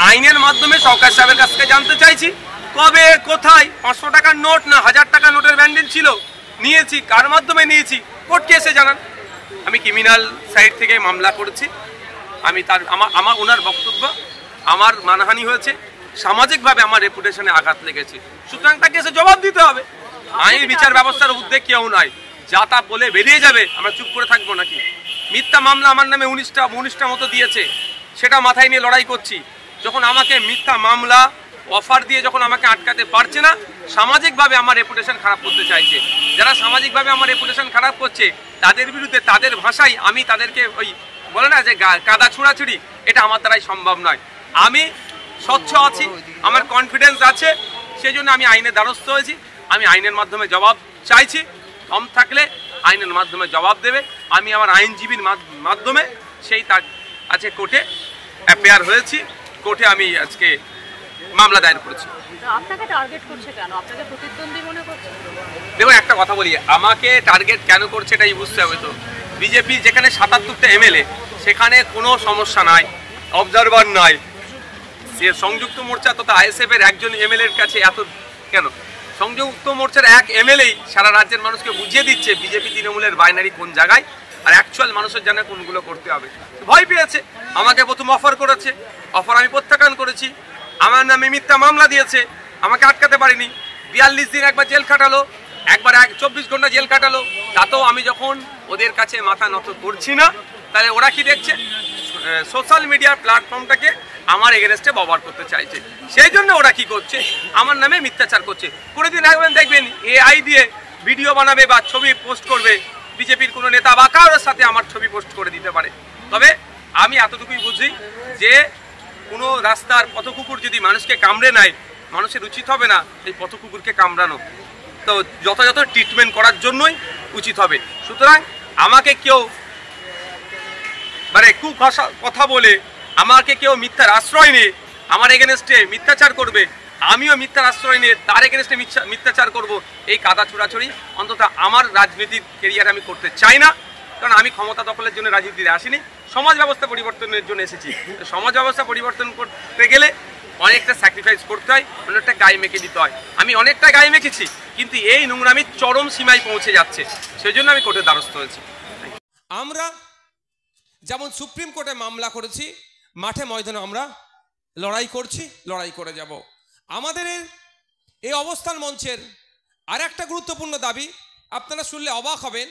আইনের মাধ্যমে সরকার সাহেবের কাছ থেকে জানতে চাইছি কবে কোথায় 500 টাকার নোট না 1000 টাকার নোটের ব্যান্ডেল ছিল, নিয়েছি, কার মাধ্যমে নিয়েছি, কোর্ট কেসে জানান। আমি ক্রিমিনাল সাইড থেকে মামলা করেছি। আমি তার আমার ওনার বক্তব্য আমার মানহানি হয়েছে, সামাজিকভাবে আমার রেপুটেশনে আঘাত লেগেছে, সুতরাং তাকে এসে জবাব দিতে হবে। আইন বিচার ব্যবস্থার উদ্যোগ কেউ নয়, যা তা বলে বেরিয়ে যাবে, আমরা চুপ করে থাকবো নাকি? মিথ্যা মামলা আমার নামে 19টা মতো দিয়েছে, সেটা মাথায় নিয়ে লড়াই করছি। যখন আমাকে মিথ্যা মামলা অফার দিয়ে যখন আমাকে আটকাতে পারছে না, সামাজিকভাবে আমার রেপুটেশন খারাপ করতে চাইছে। যারা সামাজিকভাবে আমার রেপুটেশন খারাপ করছে তাদের বিরুদ্ধে তাদের ভাষায় আমি তাদেরকে ওই বলে না যে কাদা ছুড়াছুড়ি, এটা আমার দ্বারাই সম্ভব নয়। আমি স্বচ্ছ আছি, আমার কনফিডেন্স আছে, সেই জন্য আমি আইনের দ্বারস্থ হয়েছি। আমি আইনের মাধ্যমে জবাব চাইছি, দম থাকলে আইনের মাধ্যমে জবাব দেবে। আমি আমার আইনজীবীর মাধ্যমে সেই তার আছে কোর্টে অ্যাপেয়ার হয়েছি, কোর্টে আমি আজকে মামলা দায়ের করেছি। আপনাকে টার্গেট করছে কেন? আপনাকে প্রতিদ্বন্দ্বী মনে করছে? দেখুন, একটা কথা বলি, আমাকে টার্গেট কেন করছে এটাই বুঝতে হবে। তো বিজেপি যেখানে 77টা এমএলএ, সেখানে কোনো সমস্যা নাই, অবজারভার নাই। সে সংযুক্ত মোর্চা তথা আইএসএফ এর একজন এমএলএর কাছে এত কেন? সংযুক্ত মোর্চার এক এমএলএই সারা রাজ্যের মানুষকে বুঝিয়ে দিচ্ছে বিজেপি তৃণমূলের বাইনারি কোন জায়গায়, আর অ্যাকচুয়াল মানুষের জানে কোনগুলো করতে হবে। ভয় পেয়েছে, আমাকে প্রথম অফার করেছে, অফার আমি প্রত্যাখ্যান করেছি। আমার নামে মিথ্যা মামলা দিয়েছে, আমাকে আটকাতে পারিনি। 42 দিন একবার জেল খাটালো, একবার 24 ঘন্টা জেল কাটালো। তাতেও আমি যখন ওদের কাছে মাথা নত করছি না, তাহলে ওরা কি দেখছে? সোশ্যাল মিডিয়ার প্ল্যাটফর্মটাকে আমার এগেনস্টে ব্যবহার করতে চাইছে। সেই জন্য ওরা কি করছে? আমার নামে মিথ্যাচার করছে। কোনোদিন দেখবেন এআই দিয়ে ভিডিও বানাবে বা ছবি পোস্ট করবে, বিজেপির কোনো নেতা বা কারোর সাথে আমার ছবি পোস্ট করে দিতে পারে। তবে আমি এতটুকুই বুঝি যে কোনো রাস্তার পথকুকুর যদি মানুষকে কামড়ে নেয়, মানুষের উচিত হবে না এই পথকুকুরকে কামড়ানো, তো যথাযথ ট্রিটমেন্ট করার জন্যই উচিত হবে। সুতরাং আমাকে কেউ মানে কুভাষা কথা বলে, আমাকে কেউ মিথ্যার আশ্রয় নিয়ে আমার এগেনস্টে মিথ্যাচার করবে, আমিও মিথ্যার আশ্রয় নিয়ে তার এগেনস্টে মিথ্যাচার করব, এই কাদা ছুড়াছুড়ি অন্তত আমার রাজনীতির কেরিয়ার আমি করতে চাই না। কারণ আমি ক্ষমতা দখলের জন্য রাজনীতিতে আসিনি, সমাজ ব্যবস্থা পরিবর্তনের জন্য এসেছি। সমাজ ব্যবস্থা পরিবর্তন করতে গেলে অনেকটা স্যাক্রিফাইস করতে হয়, অনেকটা গায়ে মেখে দিতে হয়। আমি অনেকটা গায়ে মেখেছি, কিন্তু এই নোংরামি চরম সীমায় পৌঁছে যাচ্ছে, সেই জন্য আমি কোর্টের দ্বারস্থ হয়েছি। আমরা যেমন সুপ্রিম কোর্টে মামলা করেছি, মাঠে ময়দানে আমরা লড়াই করছি, লড়াই করে যাব। আমাদের এই অবস্থান মঞ্চের আর একটা গুরুত্বপূর্ণ দাবি, আপনারা শুনলে অবাক হবেন,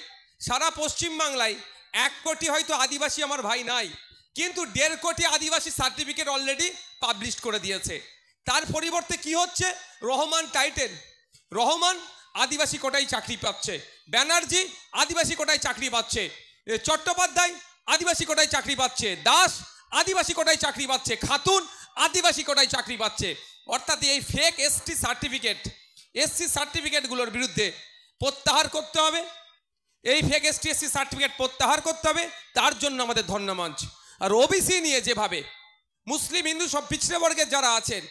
সারা পশ্চিমবাংলায় 1 কোটি হয়তো আদিবাসী আমার ভাই নাই, কিন্তু 1.5 কোটি আদিবাসী সার্টিফিকেট অলরেডি পাবলিশ করে দিয়েছে। তার পরিবর্তে কি হচ্ছে? রহমান টাইটেল, রহমান আদিবাসী কোটায় চাকরি পাচ্ছে, ব্যানার্জি আদিবাসী কোটায় চাকরি পাচ্ছে, চট্টোপাধ্যায় আদিবাসী কোটায় চাকরি পাচ্ছে, দাস আদিবাসী কোটায় চাকরি পাচ্ছে, খাতুন আদিবাসী কোটায় চাকরি পাচ্ছে। অর্থাৎ এই ফেক এসসি সার্টিফিকেটগুলোর বিরুদ্ধে প্রত্যাহার করতে হবে, এই ফেক এসসি সার্টিফিকেট প্রত্যাহার করতে হবে। তার জন্য আমাদের ধন্যমঞ্চ। আর ওবিসি নিয়ে যেভাবে মুসলিম হিন্দু সব পিছড়ে বর্গের যারা আছেন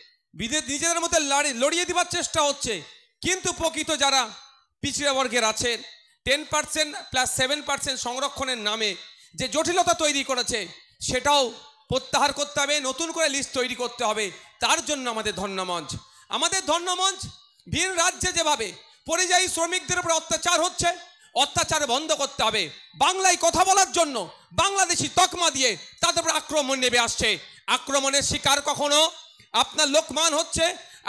নিজেদের মধ্যে লড়িয়ে দেওয়ার চেষ্টা হচ্ছে, কিন্তু প্রকৃত যারা পিছড়ে বর্গের আছেন 10% প্লাস 7% সংরক্ষণের নামে যে জটিলতা তৈরি করেছে, সেটাও প্রত্যাহার করতে হবে, নতুন করে লিস্ট তৈরি করতে হবে। তার জন্য আমাদের ধন্যমঞ্চ। আমাদের ধন্যমঞ্চ ভিন রাজ্যে যেভাবে পরিযায়ী শ্রমিকদের উপর অত্যাচার হচ্ছে, অত্যাচার বন্ধ করতে হবে। বাংলায় কথা বলার জন্য বাংলাদেশি তকমা দিয়ে তাদের উপর আক্রমণ নেমে আসছে। আক্রমণের শিকার কখনো আপনার লোকমান হচ্ছে,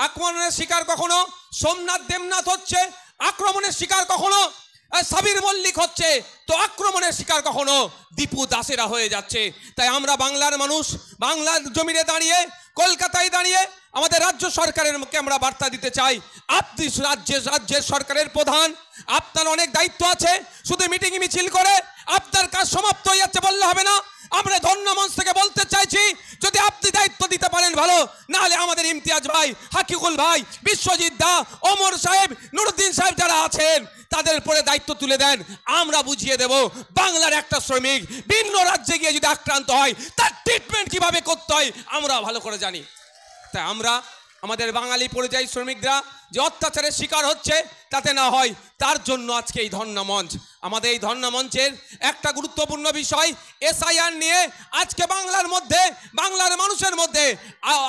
আক্রমণের শিকার কখনো সোমনাথ দেবনাথ হচ্ছে, আক্রমণের শিকার কখনো সাবির মল্লিক হচ্ছে, তো আক্রমণের শিকার কখনো দীপু দাসেরা হয়ে যাচ্ছে। তাই আমরা বাংলার মানুষ, বাংলার জমিনে দাঁড়িয়ে, কলকাতায় দাঁড়িয়ে আমাদের রাজ্য সরকারের মুখে আমরা বার্তা দিতে চাই, আপনি রাজ্যের সরকারের প্রধান, আপনার অনেক দায়িত্ব আছে। শুধু মিটিং মিছিল করে আপনার কাজ সমাপ্ত হয়ে যাচ্ছে বললে হবে না। আমরা ধন্যমঞ্চ থেকে বলতে চাইছি, যদি আপনি দায়িত্ব দিতে পারেন ভালো, না হলে আমাদের ইমতিয়াজ ভাই, হাকিকুল ভাই, বিশ্বজিৎ দা, ওমর সাহেব, নুরুদ্দিন সাহেব যারা আছেন তাদের উপরে দায়িত্ব তুলে দেন, আমরা বুঝিয়ে দেব। বাংলার একটা শ্রমিক ভিন্ন রাজ্যে গিয়ে যদি আক্রান্ত হয়, তার ট্রিটমেন্ট কিভাবে করতে হয় আমরা ভালো করে জানি। তাই আমরা আমাদের বাঙালি পরিযায়ী শ্রমিকরা যে অত্যাচারের শিকার হচ্ছে তাতে না হয়, তার জন্য আজকে এই ধর্ণা মঞ্চ। আমাদের এই ধর্ণা মঞ্চের একটা গুরুত্বপূর্ণ বিষয় এসআইআর নিয়ে আজকে বাংলার মধ্যে, বাংলার মানুষের মধ্যে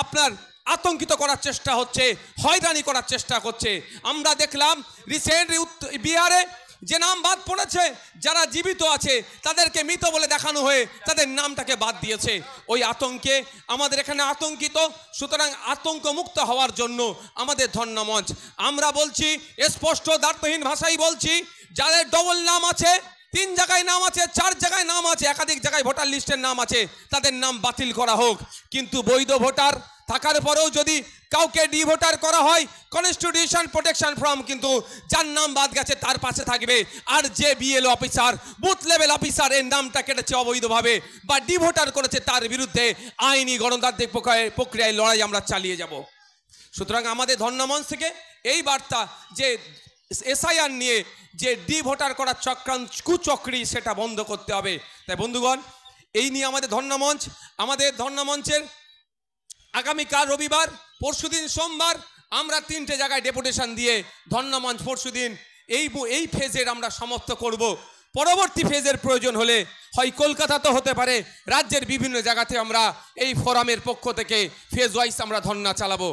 আপনার আতঙ্কিত করার চেষ্টা হচ্ছে, হয়রানি করার চেষ্টা করছে। আমরা দেখলাম রিসেন্টলি বিহারে যে নাম বাদ পড়েছে, যারা জীবিত আছে তাদেরকে মৃত বলে দেখানো হয়ে তাদের নামটাকে বাদ দিয়েছে। ওই আতঙ্কে আমাদের এখানে আতঙ্কিত, সুতরাং আতঙ্ক মুক্ত হওয়ার জন্য আমাদের ধর্ণা মঞ্চ। আমরা বলছি স্পষ্ট দ্ব্যর্থহীন ভাষায় বলছি, যাদের ডবল নাম আছে, 3 জায়গায় নাম আছে, 4 জায়গায় নাম আছে, একাধিক জায়গায় ভোটার লিস্টের নাম আছে, তাদের নাম বাতিল করা হোক। কিন্তু বৈধ ভোটার থাকার পরেও যদি কাউকে ডিভোটার করা হয়, কনস্টিটিউশন প্রোটেকশন ফর্ম কিন্তু যার নাম বাদ গেছে তার পাশে থাকবে। আর যে BLO officer, booth level officer এর নামটা কেটেছে অবৈধভাবে বা ডিভোটার করেছে, তার বিরুদ্ধে আইনি গণতান্ত্রিক প্রক্রিয়ায় লড়াই আমরা চালিয়ে যাব। সুতরাং আমাদের ধর্ণা মঞ্চ থেকে এই বার্তা যে এসআইআর নিয়ে যে ডিভোটার করার কুচক্রী, সেটা বন্ধ করতে হবে। তাই বন্ধুগণ, এই নিয়ে আমাদের ধর্ণা মঞ্চ, আমাদের ধর্ণা মঞ্চের আগামীকাল রবিবার, পরশুদিন সোমবার আমরা 3টে জায়গায় ডেপুটেশন দিয়ে ধর্ণা মঞ্চ পরশুদিন এই ফেজের আমরা সমাপ্ত করব। পরবর্তী ফেজের প্রয়োজন হলে হয় কলকাতাতে হতে পারে, রাজ্যের বিভিন্ন জায়গাতে আমরা এই ফোরামের পক্ষ থেকে ফেজ ওয়াইজ আমরা ধর্ণা চালাবো।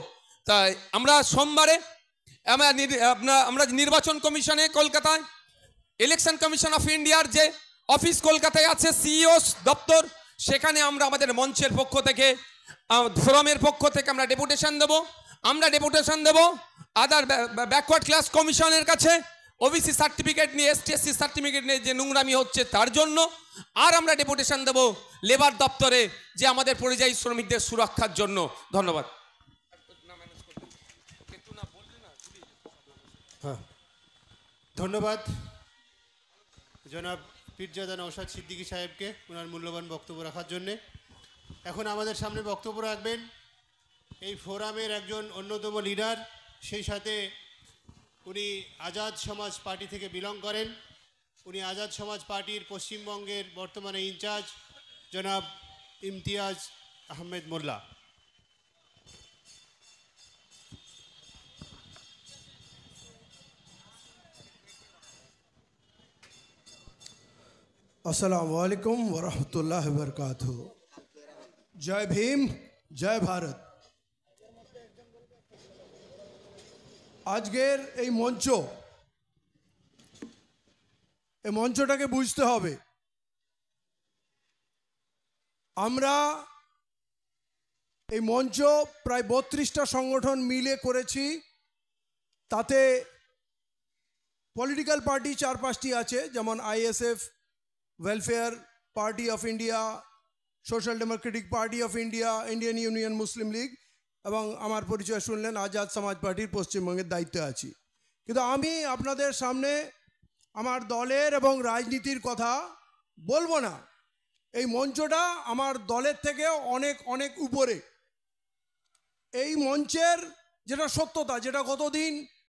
তাই আমরা সোমবারে আমরা নির্বাচন কমিশনে কলকাতায়, ইলেকশন কমিশন অফ ইন্ডিয়ার যে অফিস কলকাতায় আছে, সিইও দপ্তর, সেখানে আমরা আমাদের মঞ্চের পক্ষ থেকে, ফোরামের পক্ষ থেকে আমরা ডেপুটেশন দেবো আদার ব্যাকওয়ার্ড ক্লাস কমিশনের কাছে, ওবিসি সার্টিফিকেট নিয়ে, ST/SC সার্টিফিকেট নিয়ে যে নোংরামি হচ্ছে তার জন্য। আর আমরা ডেপুটেশন দেবো লেবার দপ্তরে, যে আমাদের পরিযায়ী শ্রমিকদের সুরক্ষার জন্য। ধন্যবাদ। হ্যাঁ, ধন্যবাদ জনাব পীরজাদা নওশাদ সিদ্দিকী সাহেবকে ওনার মূল্যবান বক্তব্য রাখার জন্যে। এখন আমাদের সামনে বক্তব্য রাখবেন এই ফোরামের একজন অন্যতম লিডার, সেই সাথে উনি আজাদ সমাজ পার্টি থেকে বিলং করেন। উনি আজাদ সমাজ পার্টির পশ্চিমবঙ্গের বর্তমানে ইনচার্জ জনাব ইমতিয়াজ আহমেদ মোল্লা। अस्सलामु अलैकुम वरहमतुल्लाहि वबरकातुहू। जय भीम, जय भारत। আজকের এই মঞ্চটাকে বুঝতে হবে। আমরা এই মঞ্চ প্রায় 32টা সংগঠন মিলে করেছি। তাতে পলিটিক্যাল পার্টি 4-5টি আছে, যেমন ISF, Welfare Party of India, Social Democratic Party of India, Indian Union Muslim League, এবং আমার পরিচয় শুনলেন আজাদ সমাজ পার্টির পশ্চিমবঙ্গের দায়িত্বে আছি। কিন্তু আমি আপনাদের সামনে আমার দলের এবং রাজনীতির কথা বলবো না। এই মঞ্চটা আমার দলের থেকে অনেক অনেক উপরে। এই মঞ্চের যেটা সত্যতা, যেটা গতদিন